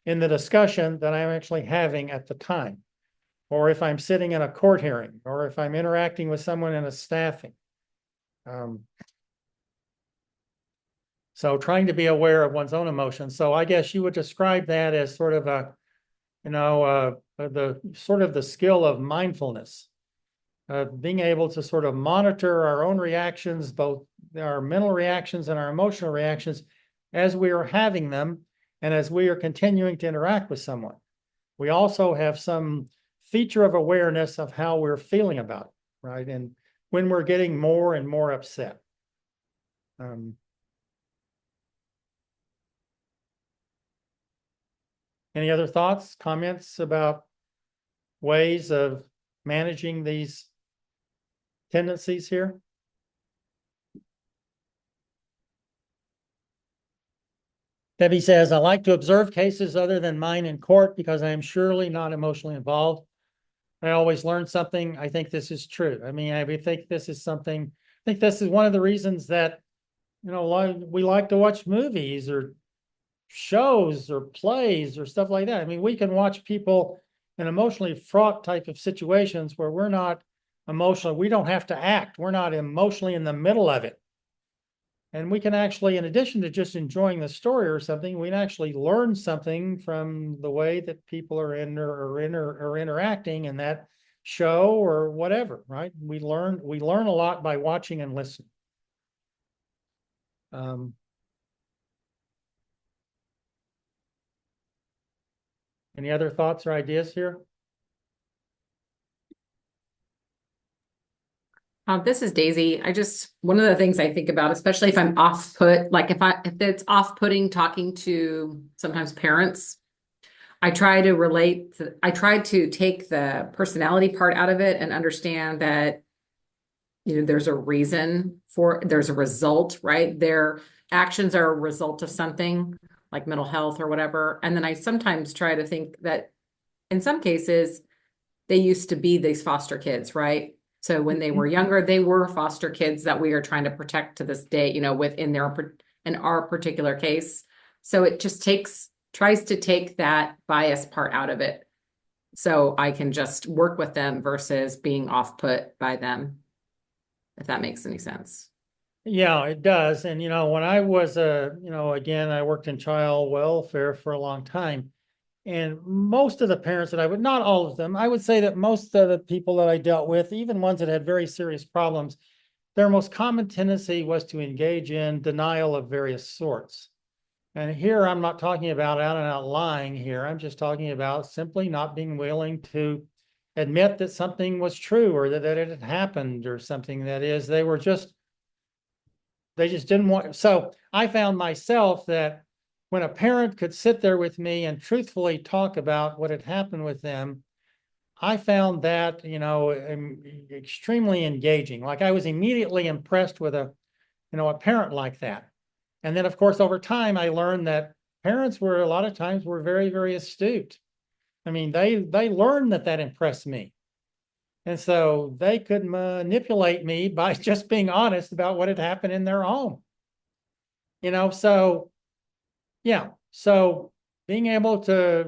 S1: in the discussion that I'm actually having at the time, or if I'm sitting in a court hearing, or if I'm interacting with someone in a staffing. So trying to be aware of one's own emotions. So I guess you would describe that as sort of a, the sort of the skill of mindfulness, being able to sort of monitor our own reactions, both our mental reactions and our emotional reactions, as we are having them and as we are continuing to interact with someone. We also have some feature of awareness of how we're feeling about it, right? And when we're getting more and more upset. Any other thoughts, comments about ways of managing these tendencies here? Debbie says, I like to observe cases other than mine in court because I am surely not emotionally involved. I always learn something. I think this is true. I mean, I think this is something, I think this is one of the reasons that, we like to watch movies or shows or plays or stuff like that. I mean, we can watch people in emotionally fraught type of situations where we're not emotional. We don't have to act. We're not emotionally in the middle of it. And we can actually, in addition to just enjoying the story or something, we can actually learn something from the way that people are interacting in that show or whatever, right? We learn a lot by watching and listening. Any other thoughts or ideas here?
S3: This is Daisy. One of the things I think about, especially if I'm off put, like if it's off putting talking to sometimes parents, I try to take the personality part out of it and understand that, there's a reason there's a result, right? Their actions are a result of something like mental health or whatever. And then I sometimes try to think that in some cases, they used to be these foster kids, right? So when they were younger, they were foster kids that we are trying to protect to this day, in our particular case. So it just tries to take that bias part out of it. So I can just work with them versus being off put by them, if that makes any sense.
S1: Yeah, it does. And, when I was, again, I worked in child welfare for a long time. And most of the parents that not all of them, I would say that most of the people that I dealt with, even ones that had very serious problems, their most common tendency was to engage in denial of various sorts. And here I'm not talking about out and out lying here. I'm just talking about simply not being willing to admit that something was true or that it had happened or something. That is, they just didn't want. So I found myself that when a parent could sit there with me and truthfully talk about what had happened with them, I found that, extremely engaging. Like I was immediately impressed with a parent like that. And then, of course, over time, I learned that parents a lot of times were very, very astute. I mean, they learned that impressed me. And so they could manipulate me by just being honest about what had happened in their home. So yeah. So being able to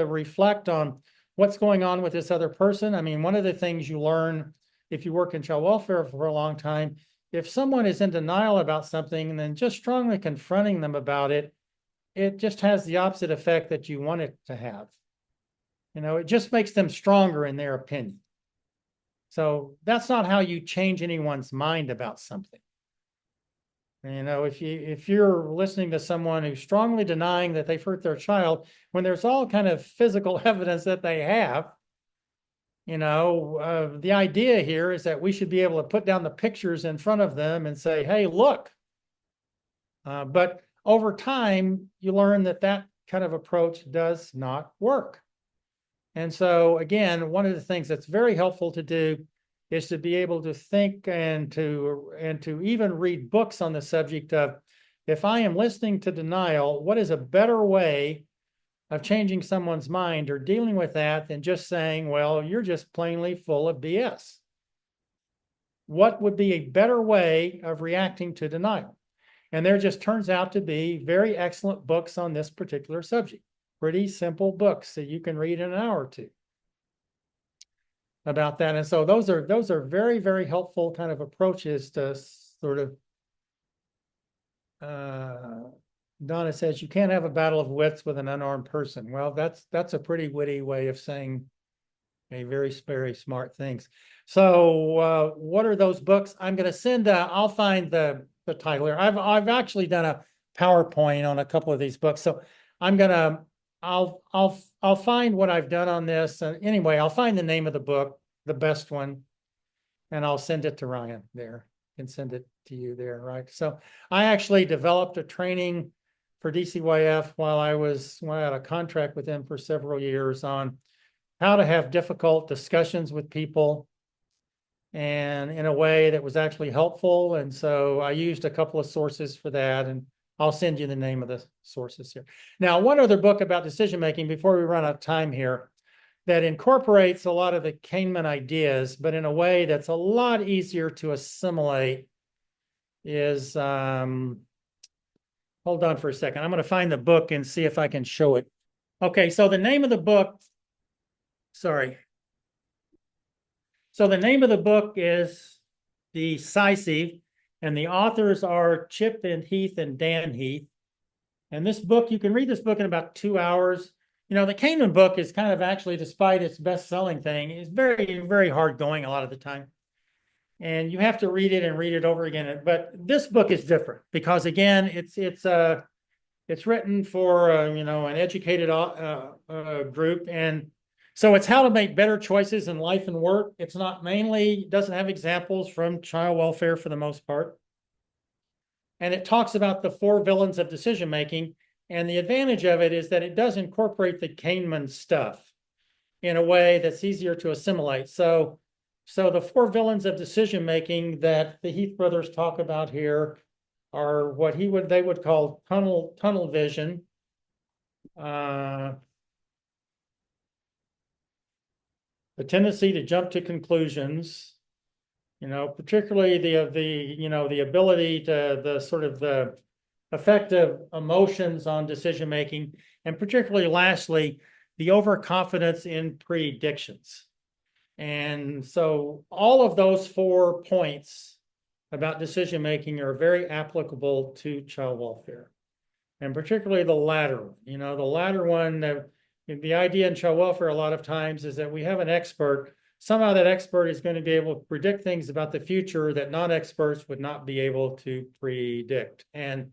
S1: reflect on what's going on with this other person. I mean, one of the things you learn if you work in child welfare for a long time, if someone is in denial about something and then just strongly confronting them about it, it just has the opposite effect that you want it to have. It just makes them stronger in their opinion. So that's not how you change anyone's mind about something. If you're listening to someone who's strongly denying that they've hurt their child, when there's all kind of physical evidence that they have, the idea here is that we should be able to put down the pictures in front of them and say, hey, look. But over time, you learn that kind of approach does not work. And so, again, one of the things that's very helpful to do is to be able to think and to even read books on the subject of, if I am listening to denial, what is a better way of changing someone's mind or dealing with that than just saying, well, you're just plainly full of BS. What would be a better way of reacting to denial? And there just turns out to be very excellent books on this particular subject. Pretty simple books that you can read in an hour or two about that. And so those are very, very helpful kind of approaches to sort of Donna says you can't have a battle of wits with an unarmed person. Well, that's a pretty witty way of saying a very, very smart things. So what are those books? I'm going to send, I'll find the title here. I've actually done a PowerPoint on a couple of these books. So I'm going to, I'll find what I've done on this. And anyway, I'll find the name of the book, the best one, and I'll send it to Ryan there and send it to you there, right? So I actually developed a training for DCYF while I had a contract with them for several years on how to have difficult discussions with people and in a way that was actually helpful. And so I used a couple of sources for that, and I'll send you the name of the sources here. Now, one other book about decision-making before we run out of time here that incorporates a lot of the Kahneman ideas, but in a way that's a lot easier to assimilate is, hold on for a second. I'm going to find the book and see if I can show it. Okay, so the name of the book, sorry. So the name of the book is Decisive, and the authors are Chip and Heath and Dan Heath. And this book, you can read this book in about 2 hours. You know, the Kahneman book is kind of actually, despite its best-selling thing, is very, very hard going a lot of the time. And you have to read it and read it over again. But this book is different because, again, it's written for you know, an educated group, and so it's how to make better choices in life and work. It's not mainly, doesn't have examples from child welfare for the most part. And it talks about the 4 villains of decision making. And the advantage of it is that it does incorporate the Kahneman stuff in a way that's easier to assimilate. So the 4 villains of decision making that the Heath brothers talk about here are what they would call tunnel vision, the tendency to jump to conclusions, you know, particularly the ability to the effect of emotions on decision making, and particularly lastly, the overconfidence in predictions. And so all of those 4 points about decision making are very applicable to child welfare, and particularly the latter. You know, the latter one, the idea in child welfare a lot of times is that we have an expert. Somehow that expert is going to be able to predict things about the future that non-experts would not be able to predict. And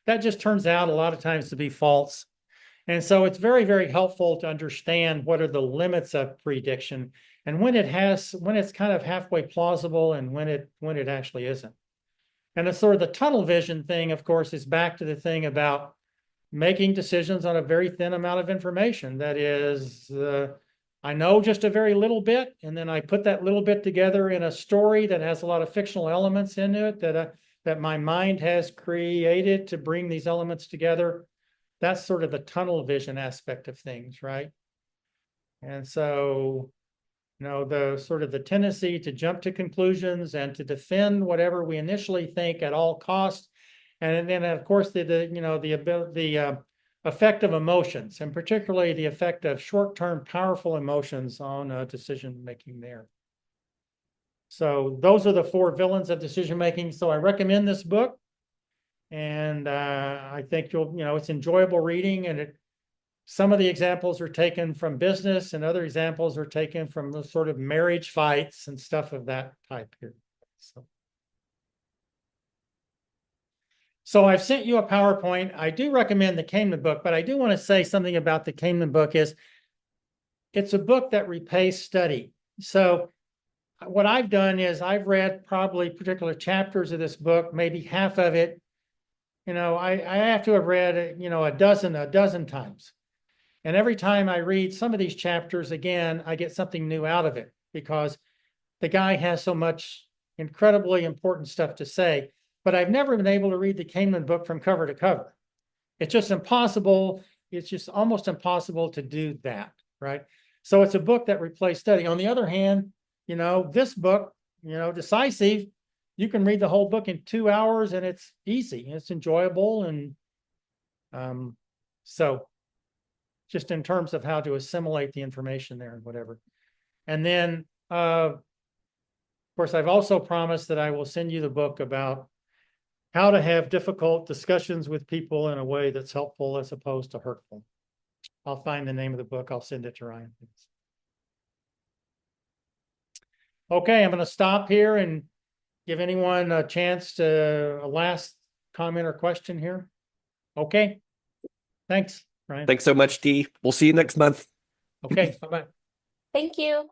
S1: that just turns out a lot of times to be false. And so it's very, very helpful to understand what are the limits of prediction and when it's kind of halfway plausible and when it actually isn't. And the sort of the tunnel vision thing, of course, is back to the thing about making decisions on a very thin amount of information. That is, I know just a very little bit, and then I put that little bit together in a story that has a lot of fictional elements in it that my mind has created to bring these elements together. That's sort of the tunnel vision aspect of things, right? And so, you know, the sort of the tendency to jump to conclusions and to defend whatever we initially think at all costs. And then, of course, the effect of emotions, and particularly the effect of short-term powerful emotions on decision-making there. So those are the 4 villains of decision-making. So I recommend this book. And I think it's enjoyable reading, and some of the examples are taken from business and other examples are taken from the sort of marriage fights and stuff of that type here. So I've sent you a PowerPoint. I do recommend the Kahneman book, but I do want to say something about the Kahneman book is it's a book that repays study. So what I've done is I've read probably particular chapters of this book, maybe half of it. You know, I have to have read it, you know, a dozen times. And every time I read some of these chapters again, I get something new out of it because the guy has so much incredibly important stuff to say. But I've never been able to read the Kahneman book from cover to cover. It's just impossible it's just almost impossible to do that, right? So it's a book that replaced study. On the other hand, this book, Decisive, you can read the whole book in 2 hours and it's easy, it's enjoyable. And so just in terms of how to assimilate the information there and whatever. And then, of course, I've also promised that I will send you the book about how to have difficult discussions with people in a way that's helpful as opposed to hurtful. I'll find the name of the book. I'll send it to Ryan. Okay, I'm going to stop here and give anyone a chance to a last comment or question here. Okay. Thanks, Ryan.
S4: Thanks so much, Dee. We'll see you next month.
S1: Okay, bye-bye.
S5: Thank you.